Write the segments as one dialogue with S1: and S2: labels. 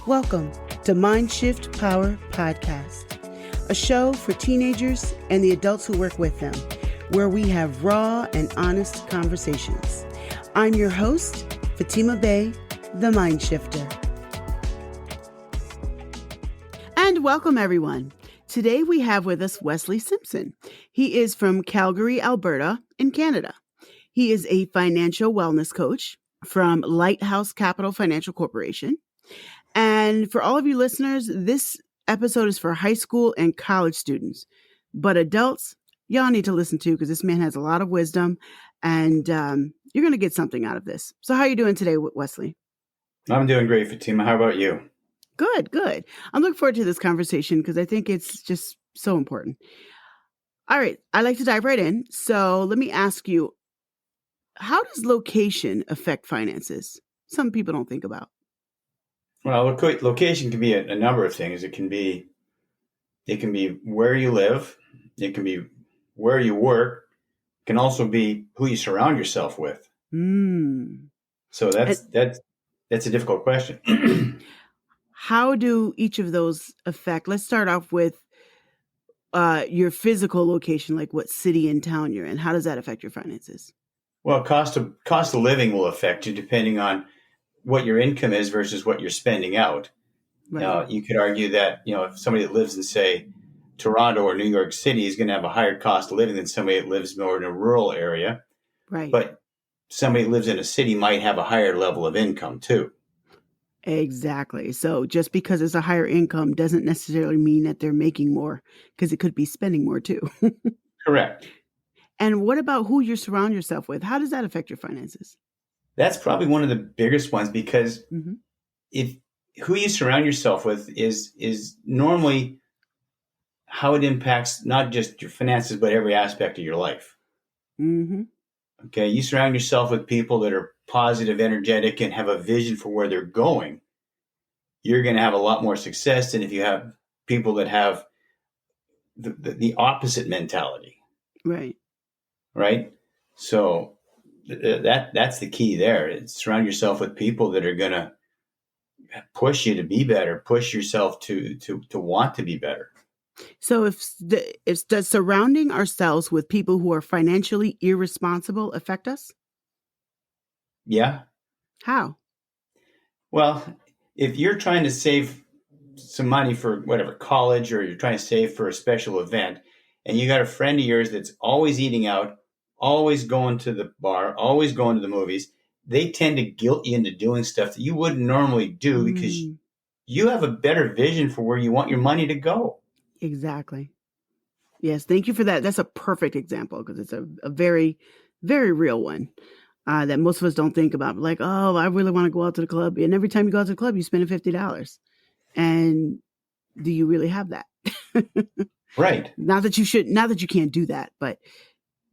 S1: Welcome to Mind Shift Power Podcast, a show for teenagers and the adults who work with them, where we have raw and honest conversations. I'm your host, Fatima Bey, the Mind Shifter. And welcome, everyone. Today we have with us Wesley Simpson. He is from Calgary, Alberta, in Canada. He is a financial wellness coach from Lighthouse Capital Financial Corporation. And for all of you listeners, this episode is for high school and college students. But adults, y'all need to listen to because this man has a lot of wisdom and you're going to get something out of this. So how are you doing today, Wesley?
S2: I'm doing great, Fatima. How about you?
S1: Good. I'm looking forward to this conversation because I think it's just so important. All right. I'd like to dive right in. So let me ask you, how does location affect finances? Some people don't think about.
S2: Well, location can be a number of things. It can be where you live. It can be where you work. It can also be who you surround yourself with. So that's a difficult question.
S1: How do each of those affect? Let's start off with your physical location, like what city and town you're in. How does that affect your finances?
S2: Well, cost of living will affect you depending on what your income is versus what you're spending out.
S1: Right.
S2: You could argue that, if somebody that lives in, say, Toronto or New York City is going to have a higher cost of living than somebody that lives more in a rural area.
S1: Right.
S2: But somebody that lives in a city might have a higher level of income too.
S1: Exactly. So just because it's a higher income doesn't necessarily mean that they're making more, because it could be spending more too.
S2: Correct.
S1: And what about who you surround yourself with? How does that affect your finances?
S2: That's probably one of the biggest ones, because if who you surround yourself with is normally how it impacts not just your finances, but every aspect of your life. Okay, you surround yourself with people that are positive, energetic, and have a vision for where they're going. You're going to have a lot more success than if you have people that have the opposite mentality. Right. So that's the key there. It's surround yourself with people that are going to push you to be better, push yourself to want to be better.
S1: So does surrounding ourselves with people who are financially irresponsible affect us?
S2: Yeah.
S1: How?
S2: Well, if you're trying to save some money for whatever, college, or you're trying to save for a special event, and you got a friend of yours that's always eating out, always going to the bar, always going to the movies, they tend to guilt you into doing stuff that you wouldn't normally do because you have a better vision for where you want your money to go.
S1: Exactly. Yes. Thank you for that. That's a perfect example because it's a very, very real one that most of us don't think about. Like, oh, I really want to go out to the club. And every time you go out to the club, you spend $50. And do you really have that?
S2: Right.
S1: Not that you can't do that, but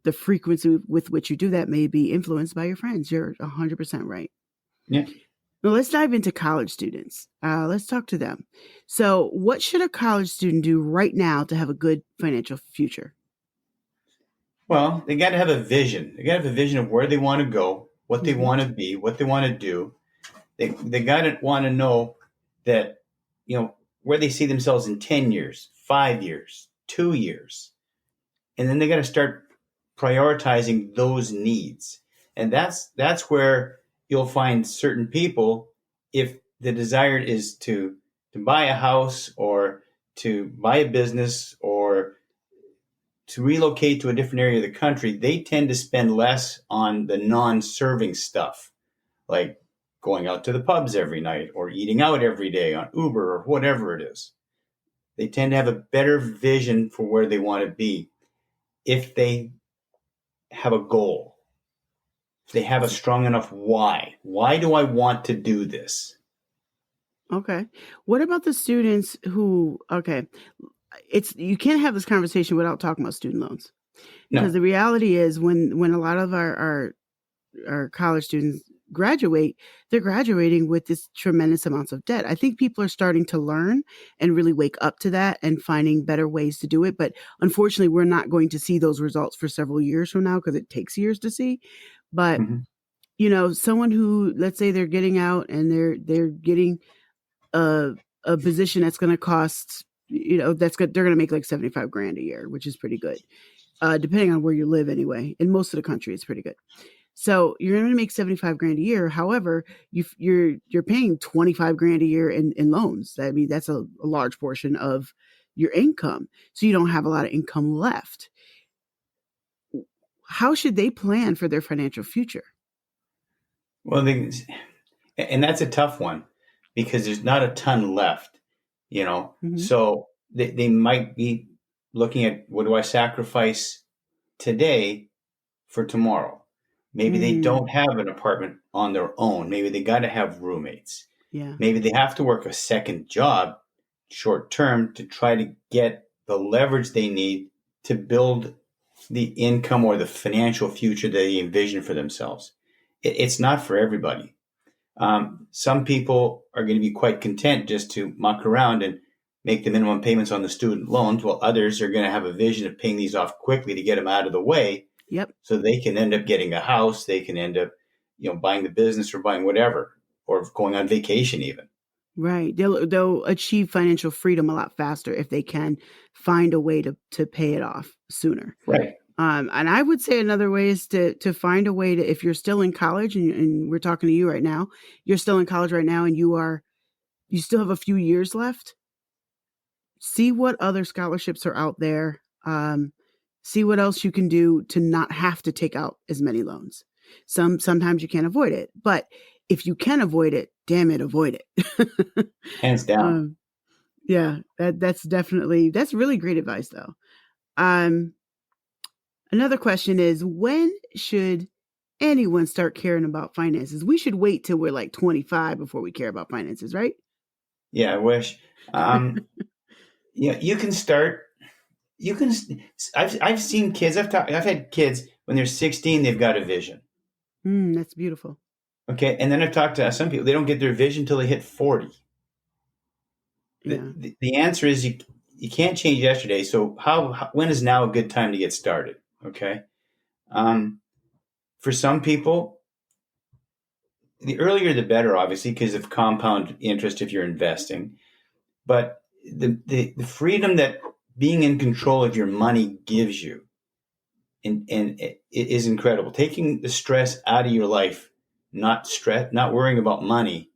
S1: the frequency with which you do that may be influenced by your friends. You're 100% right.
S2: Yeah.
S1: Well, let's dive into college students. Let's talk to them. So what should a college student do right now to have a good financial future?
S2: Well, they got to have a vision. They got to have a vision of where they want to go, what they want to be, what they want to do. They got to want to know that, where they see themselves in 10 years, 5 years, 2 years. And then they got to start prioritizing those needs. And that's where you'll find certain people, if the desire is to buy a house or to buy a business or to relocate to a different area of the country, they tend to spend less on the non-serving stuff, like going out to the pubs every night or eating out every day on Uber or whatever it is. They tend to have a better vision for where they want to be if they have a goal. If they have a strong enough why. Why do I want to do this?
S1: Okay. What about the students who, you can't have this conversation without talking about student loans. Because the reality is when a lot of our college students graduate, they're graduating with this tremendous amounts of debt. I think people are starting to learn and really wake up to that and finding better ways to do it. But unfortunately, we're not going to see those results for several years from now because it takes years to see. But, someone who, let's say they're getting out and they're getting a position that's going to cost, that's good. They're going to make like 75 grand a year, which is pretty good. Depending on where you live anyway. In most of the country, it's pretty good. So you're going to make 75 grand a year. However, you're paying 25 grand a year in loans. I mean, that's a large portion of your income. So you don't have a lot of income left. How should they plan for their financial future?
S2: Well, and that's a tough one because there's not a ton left,
S1: Mm-hmm.
S2: So they might be looking at, what do I sacrifice today for tomorrow? Maybe they
S1: Mm,
S2: don't have an apartment on their own. Maybe they got to have roommates.
S1: yeah.
S2: Maybe they have to work a second job short term to try to get the leverage they need to build the income or the financial future they envision for themselves. It's not for everybody. Some people are going to be quite content just to muck around and make the minimum payments on the student loans, while others are going to have a vision of paying these off quickly to get them out of the way,
S1: Yep.
S2: so they can end up getting a house. They can end up, buying the business or buying whatever, or going on vacation even.
S1: Right. They'll achieve financial freedom a lot faster if they can find a way to pay it off sooner.
S2: Right.
S1: And I would say another way is to find a way to, if you're still in college and we're talking to you right now, you're still in college right now and you still have a few years left. See what other scholarships are out there. See what else you can do to not have to take out as many loans. Sometimes you can't avoid it, but if you can avoid it, damn it, avoid it.
S2: Hands down.
S1: um, yeah, that's really great advice though. Um, Another question is, when should anyone start caring about finances? We should wait till we're like 25 before we care about finances, right?
S2: Yeah, I wish. Yeah, you can start. You can. I've seen kids. I've had kids when they're 16. They've got a vision.
S1: That's beautiful.
S2: Okay, and then I've talked to some people. They don't get their vision until they hit 40.
S1: Yeah.
S2: The answer is you can't change yesterday. So when is now a good time to get started? Okay. Um, for some people, the earlier the better, obviously, because of compound interest if you're investing. But the freedom that being in control of your money gives you, and it is incredible. Taking the stress out of your life, not worrying about money,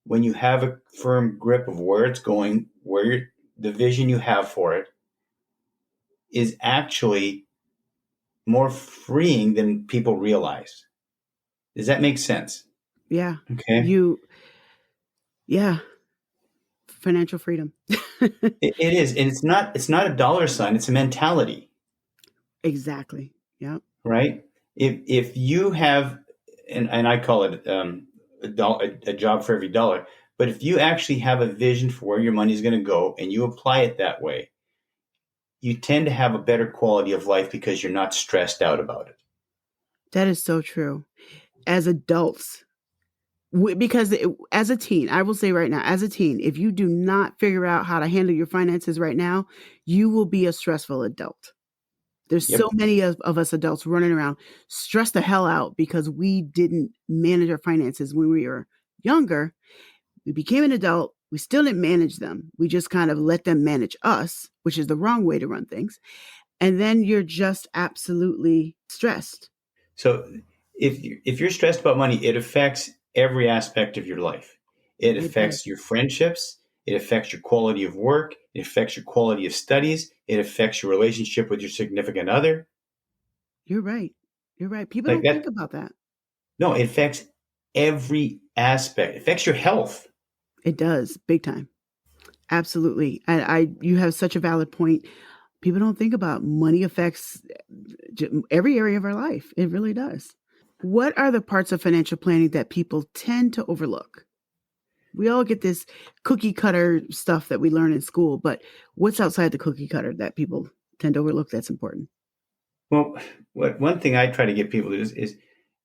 S2: when you have a firm grip of where it's going, the vision you have for it, is actually more freeing than people realize. Does that make sense?
S1: Yeah.
S2: Okay.
S1: Yeah. Financial freedom.
S2: It is, and it's not a dollar sign. It's a mentality,
S1: Exactly. Yeah.
S2: right? If you have, and I call it a job for every dollar, but if you actually have a vision for where your money is going to go and you apply it that way, you tend to have a better quality of life because you're not stressed out about it.
S1: That is so true. As adults, because as a teen, I will say right now, as a teen, if you do not figure out how to handle your finances right now, you will be a stressful adult. There's so
S2: Yep.
S1: many of us adults running around stressed the hell out because we didn't manage our finances when we were younger. We became an adult. We still didn't manage them. We just kind of let them manage us, which is the wrong way to run things. And then you're just absolutely stressed.
S2: So if you're stressed about money, it affects every aspect of your life. It
S1: It does.
S2: affects your friendships. It affects your quality of work. It affects your quality of studies. It affects your relationship with your significant other.
S1: You're right. You're right. People
S2: Like
S1: don't think
S2: that.
S1: about that.
S2: No, it affects every aspect. It affects your health.
S1: It does, big time. Absolutely. And you have such a valid point. People don't think about money affects every area of our life. It really does. What are the parts of financial planning that people tend to overlook? We all get this cookie cutter stuff that we learn in school, but what's outside the cookie cutter that people tend to overlook that's important?
S2: Well, one thing I try to get people to do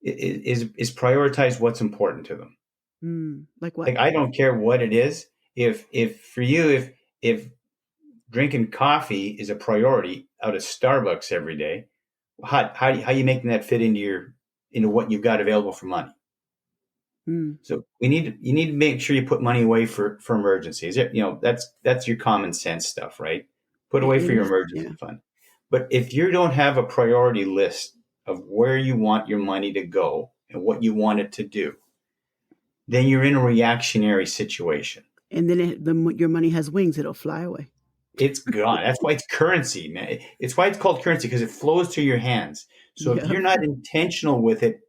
S2: is prioritize what's important to them.
S1: Like what?
S2: Like, I don't care what it is. If for you, if drinking coffee is a priority out of Starbucks every day, how you making that fit into what you've got available for money?
S1: Mm.
S2: So you need to make sure you put money away for emergencies. That's your common sense stuff, right? Put away
S1: It
S2: for your
S1: is. Yeah.
S2: emergency fund. But if you don't have a priority list of where you want your money to go and what you want it to do, then you're in a reactionary situation.
S1: And then your money has wings; it'll fly away.
S2: It's gone. That's why it's currency, man. It's why it's called currency because it flows through your hands. So if
S1: Yep.
S2: you're not intentional with it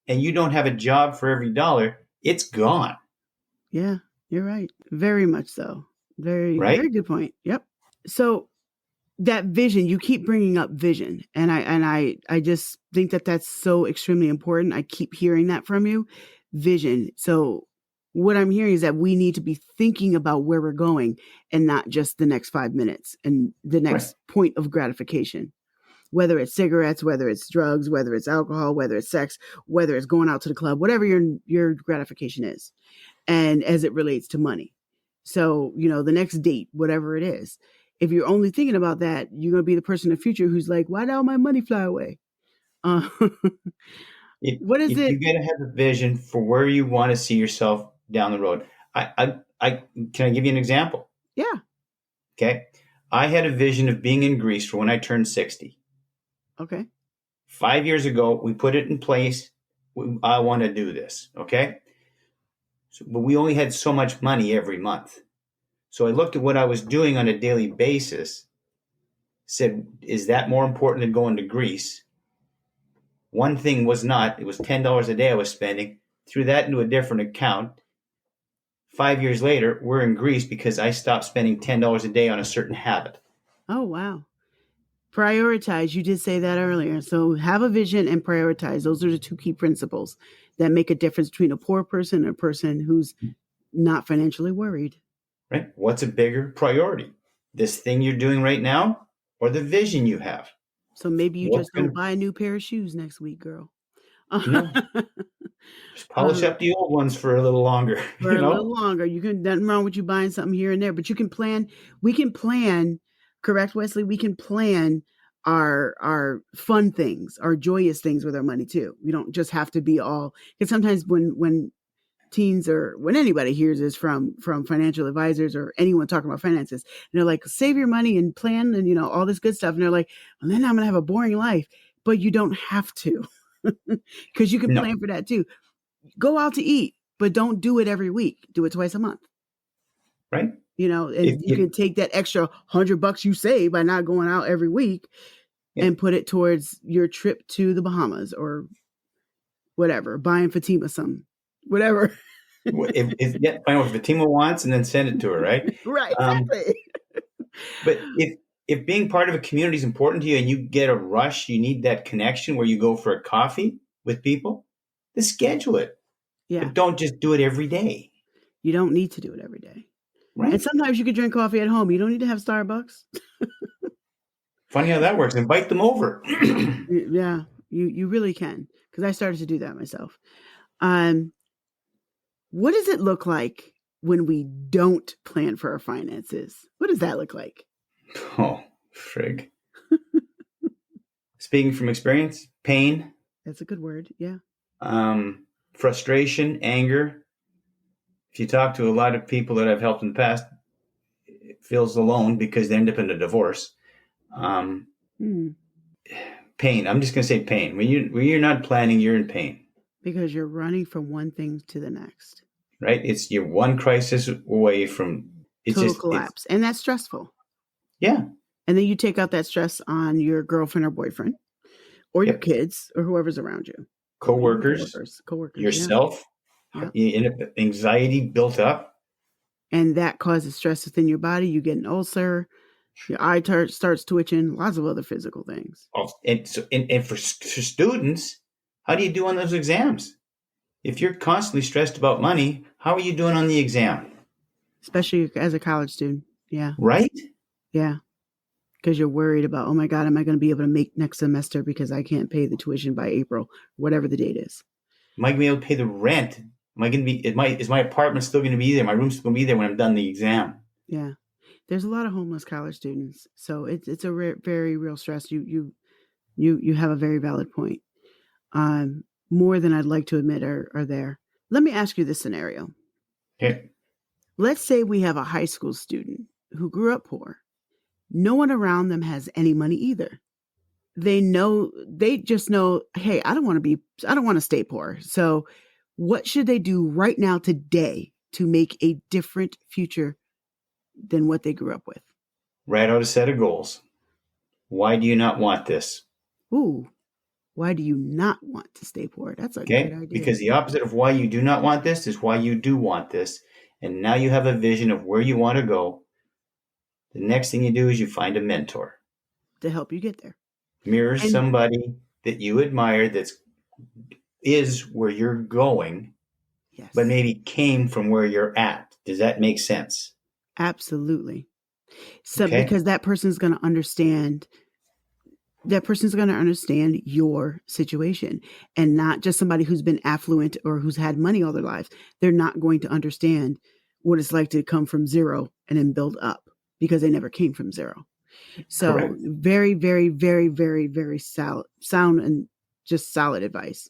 S2: and you don't have a job for every dollar, it's gone,
S1: Yeah, you're right. Very much so. Very,
S2: right?
S1: very good point. Yep. So that vision, you keep bringing up vision, and I just think that that's so extremely important. I keep hearing that from you, vision. So what I'm hearing is that we need to be thinking about where we're going and not just the next 5 minutes and the
S2: Right.
S1: next point of gratification. Whether it's cigarettes, whether it's drugs, whether it's alcohol, whether it's sex, whether it's going out to the club, whatever your gratification is, and as it relates to money. So, the next date, whatever it is, if you're only thinking about that, you're going to be the person in the future who's like, why did all my money fly away? Uh, what is
S2: You
S1: it?
S2: got to have a vision for where you want to see yourself down the road. I can I give you an example?
S1: Yeah.
S2: Okay. I had a vision of being in Greece for when I turned 60.
S1: Okay.
S2: 5 years ago, we put it in place. I want to do this. Okay. But we only had so much money every month. So I looked at what I was doing on a daily basis, said, is that more important than going to Greece? One thing was not. It was $10 a day I was spending. Threw that into a different account. 5 years later, we're in Greece because I stopped spending $10 a day on a certain habit.
S1: Oh, wow. Prioritize. You did say that earlier. So have a vision and prioritize. Those are the two key principles that make a difference between a poor person and a person who's not financially worried.
S2: Right? What's a bigger priority? This thing you're doing right now or the vision you have?
S1: So maybe you
S2: What's
S1: just
S2: going
S1: don't
S2: to,
S1: buy a new pair of shoes next week, girl.
S2: no, just polish
S1: uh,
S2: up the old ones for a little longer,
S1: for a little longer. You can nothing wrong with you buying something here and there, but you can plan. We can plan, correct, Wesley? We can plan our fun things, our joyous things with our money too. We don't just have to be all because sometimes when teens or when anybody hears this from financial advisors or anyone talking about finances, and they're like, save your money and plan and all this good stuff. And they're like, well, then I'm gonna have a boring life. But you don't have to. Because you can
S2: no,
S1: plan for that too. Go out to eat, but don't do it every week. Do it twice a month.
S2: right?
S1: And you
S2: If
S1: can take that extra $100 you save by not going out every week
S2: yeah,
S1: and put it towards your trip to the Bahamas or whatever, buying Fatima some, whatever.
S2: find out what Fatima wants and then send it to her, right?
S1: Right,
S2: Um,
S1: exactly.
S2: but if being part of a community is important to you and you get a rush, you need that connection where you go for a coffee with people, then schedule it.
S1: Yeah,
S2: But don't just do it every day,
S1: you don't need to do it every day. And
S2: right?
S1: sometimes you could drink coffee at home. You don't need to have Starbucks.
S2: Funny how that works. Invite them over.
S1: Yeah, you really can. Because I started to do that myself. Um, what does it look like when we don't plan for our finances? What does that look like?
S2: Oh, frig. Speaking from experience, pain,
S1: That's a good word. Yeah.
S2: frustration, anger. If you talk to a lot of people that I've helped in the past, it feels alone because they end up in a divorce. Um,
S1: Hmm.
S2: Pain. I'm just going to say pain. When you're not planning, you're in pain,
S1: Because you're running from one thing to the next.
S2: right? It's you're one crisis away from.
S1: Total
S2: It's
S1: collapse. And that's stressful.
S2: yeah,
S1: And then you take out that stress on your girlfriend or boyfriend or your
S2: yep.
S1: kids or whoever's around you. Or even
S2: Coworkers,
S1: coworkers. Yeah.
S2: yourself.
S1: Yeah.
S2: You end up anxiety built up.
S1: And that causes stress within your body. You get an ulcer, your eye starts twitching, lots of other physical things.
S2: And for students, how do you do on those exams? If you're constantly stressed about money, how are you doing on the exam?
S1: Especially as a college student. Yeah.
S2: Right?
S1: Yeah. Because you're worried about, oh my God, am I going to be able to make next semester because I can't pay the tuition by April, whatever the date is.
S2: Am I going to be able to pay the rent? Am I going to be? Is my apartment still going to be there? My room's still going to be there when I'm done the exam?
S1: Yeah. There's a lot of homeless college students, so it's a very real stress. You have a very valid point. More than I'd like to admit are there. let me ask you this scenario.
S2: Okay.
S1: Let's say we have a high school student who grew up poor. No one around them has any money either. They just know, hey, I don't want to stay poor. So what should they do right now today to make a different future than what they grew up with?
S2: Write out a set of goals. Why do you not want this?
S1: Ooh, why do you not want to stay poor? That's a great
S2: Okay.
S1: idea.
S2: Because the opposite of why you do not want this is why you do want this. And now you have a vision of where you want to go. The next thing you do is you find a mentor.
S1: To help you get there.
S2: Mirror
S1: And
S2: somebody that you admire is where you're going,
S1: yes,
S2: but maybe came from where you're at. Does that make sense?
S1: absolutely. So
S2: Okay.
S1: because that person's going to understand your situation, and not just somebody who's been affluent or who's had money all their lives. They're not going to understand what it's like to come from zero and then build up, because they never came from zero. So
S2: Correct.
S1: very, very, very, very, very sound and just solid advice.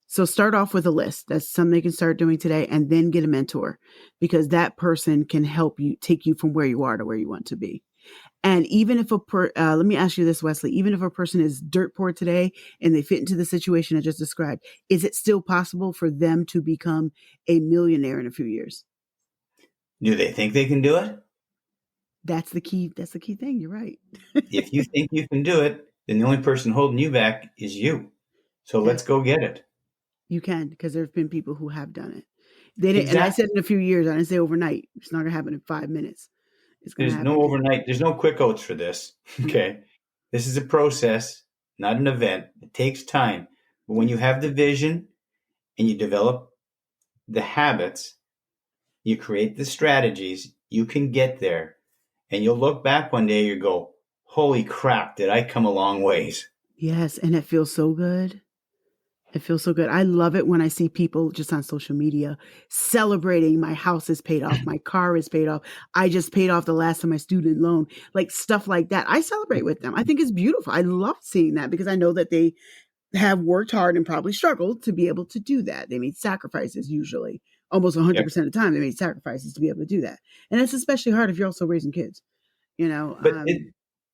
S1: So start off with a list. That's something they can start doing today, and then get a mentor, because that person can help you take you from where you are to where you want to be. And even if let me ask you this, Wesley, even if a person is dirt poor today and they fit into the situation I just described, is it still possible for them to become a millionaire in a few years?
S2: Do they think they can do it?
S1: That's the key. That's the key thing. You're right.
S2: If you think you can do it, then the only person holding you back is you. So let's
S1: Yes,
S2: go get it.
S1: you can, because there have been people who have done it. They didn't, and I
S2: Exactly.
S1: said in a few years. I didn't say overnight. It's not going to happen in 5 minutes. It's going to
S2: There's no
S1: happen.
S2: overnight, there's no quick oats for this. Okay. This is a process, not an event. It takes time. But when you have the vision and you develop the habits, you create the strategies, you can get there. And you'll look back one day, you go, holy crap, did I come a long ways?
S1: Yes, and it feels so good. It feels so good. I love it when I see people just on social media celebrating, my house is paid off, my car is paid off, I just paid off the last of my student loan, like stuff like that. I celebrate with them. I think it's beautiful. I love seeing that, because I know that they have worked hard and probably struggled to be able to do that. They made sacrifices, usually. Almost 100%
S2: Yep.
S1: of the time, they made sacrifices to be able to do that. And it's especially hard if you're also raising kids, you know.
S2: But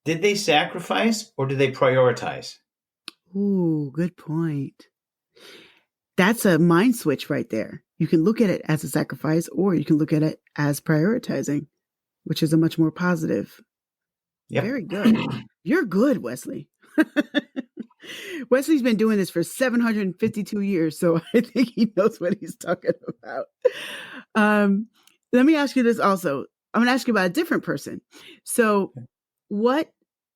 S2: did they sacrifice or did they prioritize?
S1: Ooh, good point. That's a mind switch right there. You can look at it as a sacrifice, or you can look at it as prioritizing, which is a much more positive.
S2: Yep.
S1: Very good. You're good, Wesley. Wesley's been doing this for 752 years, so I think he knows what he's talking about. Let me ask you this also. I'm going to ask you about a different person. So, what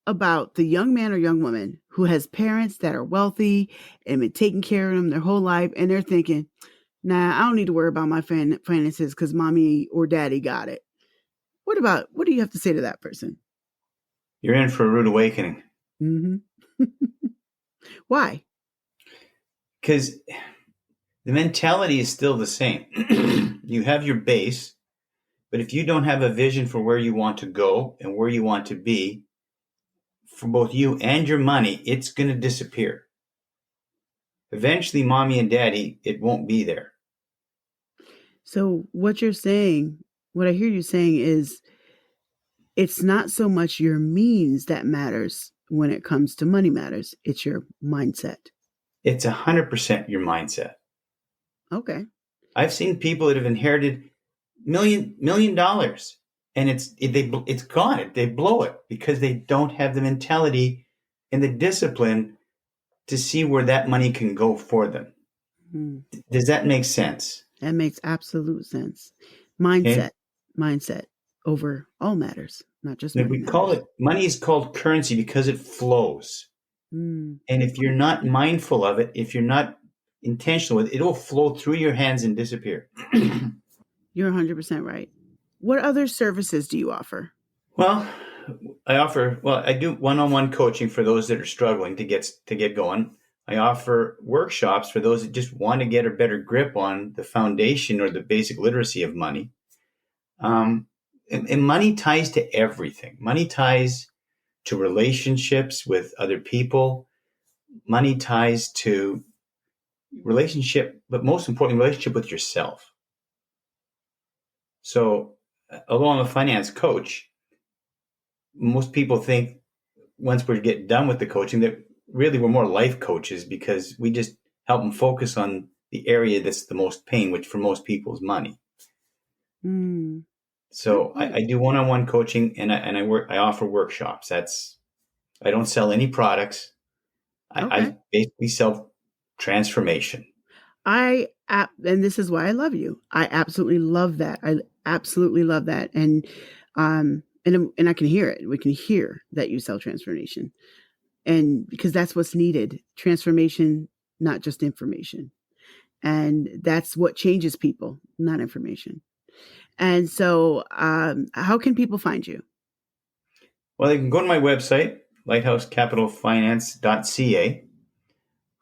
S1: about the young man or young woman who has parents that are wealthy and been taking care of them their whole life, and they're thinking, nah, I don't need to worry about my finances because mommy or daddy got it? What do you have to say to that person?
S2: You're in for a rude awakening.
S1: Mm-hmm. Why?
S2: Because the mentality is still the same. You have your base, but if you don't have a vision for where you want to go and where you want to be, for both you and your money, it's going to disappear. Eventually, mommy and daddy, it won't be there.
S1: So what you're saying, what I hear you saying is, it's not so much your means that matters when it comes to money matters. It's your mindset.
S2: It's 100% your mindset.
S1: Okay.
S2: I've seen people that have inherited million dollars, and it's gone. They blow it because they don't have the mentality and the discipline to see where that money can go for them. Does that make sense?
S1: That makes absolute sense.
S2: Okay.
S1: Mindset over all matters, not just
S2: If
S1: money
S2: we call
S1: matters.
S2: it money is called currency because it flows. And if you're not mindful of it, if you're not intentional with it, it'll flow through your hands and disappear.
S1: You're 100% right. What other services do you offer?
S2: Well, I do one-on-one coaching for those that are struggling to get going. I offer workshops for those that just want to get a better grip on the foundation or the basic literacy of money. And money ties to everything. Money ties to relationships with other people. Money ties to relationship, but most importantly, relationship with yourself. So, although I'm a finance coach, most people think once we get done with the coaching that really we're more life coaches, because we just help them focus on the area that's the most pain, which for most people is money. So I do one-on-one coaching, and I offer workshops. I don't sell any products. I basically sell transformation.
S1: And this is why I love you. I absolutely love that. I absolutely love that. And I can hear it. We can hear that you sell transformation, and because that's what's needed. Transformation, not just information. And that's what changes people, not information. And so, how can people find you?
S2: Well, they can go to my website, lighthousecapitalfinance.ca.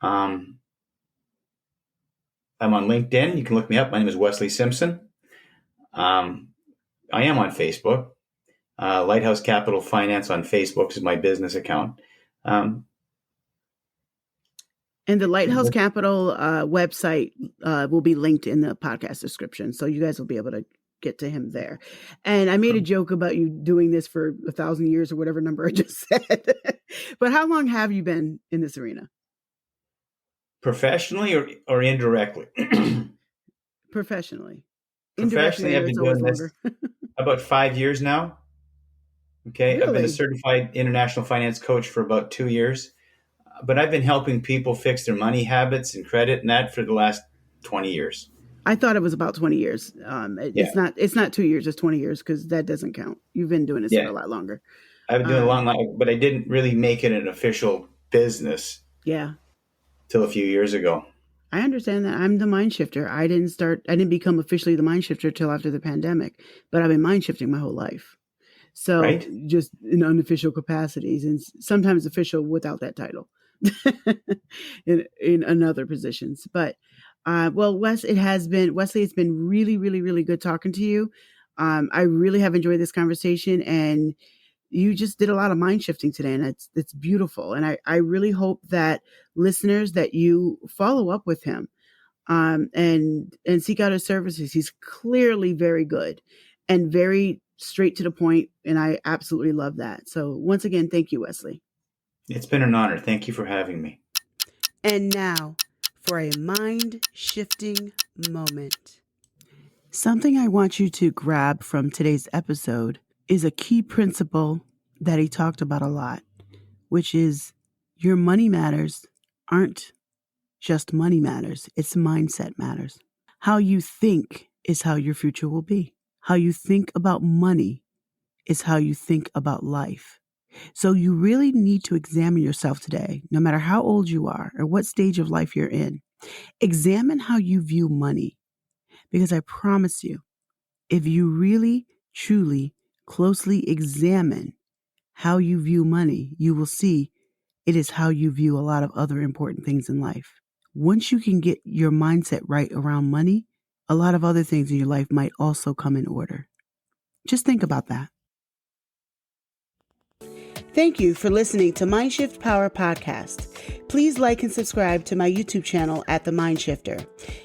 S2: I'm on LinkedIn. You can look me up. My name is Wesley Simpson. I am on Facebook. Lighthouse Capital Finance on Facebook is my business account.
S1: And the Lighthouse Capital website will be linked in the podcast description. So you guys will be able to get to him there. And I made a joke about you doing this for 1,000 years or whatever number I just said. But how long have you been in this arena?
S2: Professionally or indirectly?
S1: Professionally.
S2: Professionally, I've been doing this about 5 years now. Okay. Really? I've been a certified international finance coach for about 2 years, but I've been helping people fix their money habits and credit and that for the last 20 years.
S1: I thought it was about 20 years. It's not 2 years, it's 20 years, because that doesn't count. You've been doing this for a lot longer.
S2: I've been doing it a long time, but I didn't really make it an official business.
S1: Yeah.
S2: Till a few years ago.
S1: I understand that. I'm the mind shifter. I didn't become officially the mind shifter till after the pandemic, but I've been mind shifting my whole life. So just in unofficial capacities, and sometimes official without that title in other positions. But well, Wesley, it's been really, really, really good talking to you. I really have enjoyed this conversation, and you just did a lot of mind shifting today, and it's beautiful. And I really hope that listeners, that you follow up with him and seek out his services. He's clearly very good and very straight to the point, and I absolutely love that. So once again, thank you, Wesley.
S2: It's been an honor. Thank you for having me.
S1: And now for a mind shifting moment. Something I want you to grab from today's episode is a key principle that he talked about a lot, which is your money matters aren't just money matters. It's mindset matters. How you think is how your future will be. How you think about money is how you think about life. So you really need to examine yourself today, no matter how old you are or what stage of life you're in. Examine how you view money, because I promise you, if you really, truly, closely examine how you view money, you will see it is how you view a lot of other important things in life. Once you can get your mindset right around money, a lot of other things in your life might also come in order. Just think about that. Thank you for listening to Mindshift Power Podcast. Please like and subscribe to my YouTube channel at The Mind Shifter.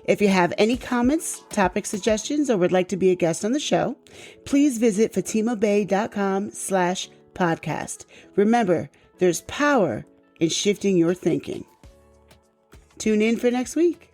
S1: If you have any comments, topic suggestions, or would like to be a guest on the show, please visit fatimabay.com/podcast. Remember, there's power in shifting your thinking. Tune in for next week.